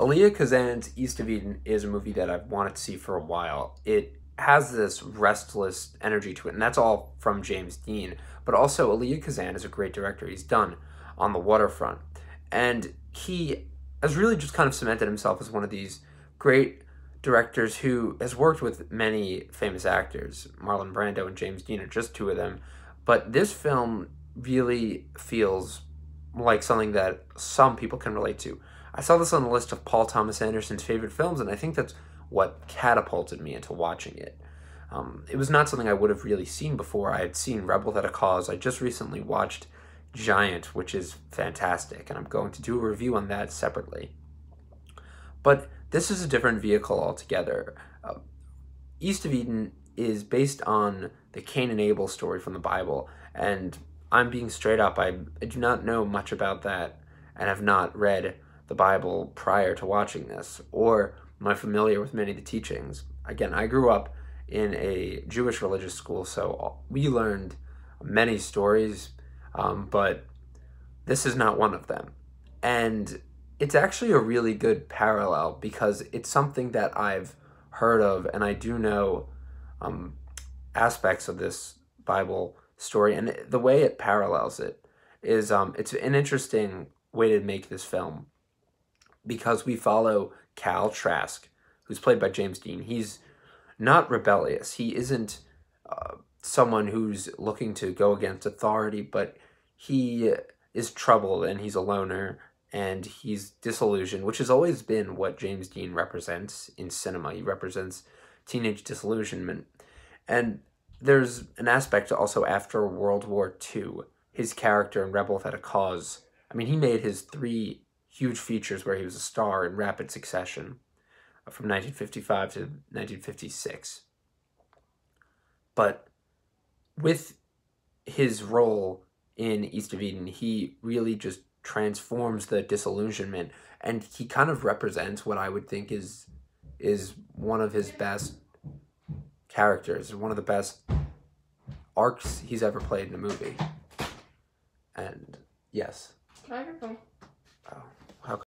Elia Kazan's East of Eden is a movie that I've wanted to see for a while. It has this restless energy to it, and that's all from James Dean. But also, Elia Kazan is a great director. He's done On the Waterfront. And he has really just kind of cemented himself as one of these great directors who has worked with many famous actors. Marlon Brando and James Dean are just two of them. But this film really feels like something that some people can relate to. I saw this on the list of Paul Thomas Anderson's favorite films, and I think that's what catapulted me into watching it. It was not something I would have really seen before. I had seen Rebel Without a Cause. I just recently watched Giant, which is fantastic, and I'm going to do a review on that separately. But this is a different vehicle altogether. East of Eden is based on the Cain and Abel story from the Bible, and I'm being straight up. I do not know much about that and have not read the Bible prior to watching this, or am I familiar with many of the teachings. Again, I grew up in a Jewish religious school, so we learned many stories, but this is not one of them. And it's actually a really good parallel because it's something that I've heard of, and I do know aspects of this Bible story, and the way it parallels it is it's an interesting way to make this film because we follow Cal Trask, who's played by James Dean. He's not rebellious. He isn't someone who's looking to go against authority, but he is troubled and he's a loner and he's disillusioned, which has always been what James Dean represents in cinema. He represents teenage disillusionment. And there's an aspect also after World War II, his character in Rebel Without a Cause. I mean, he made his 3 huge features where he was a star in rapid succession from 1955 to 1956. But with his role in East of Eden, he really just transforms the disillusionment, and he kind of represents what I would think is one of his best characters, one of the best arcs he's ever played in a movie. And yes. Microphone. Oh, how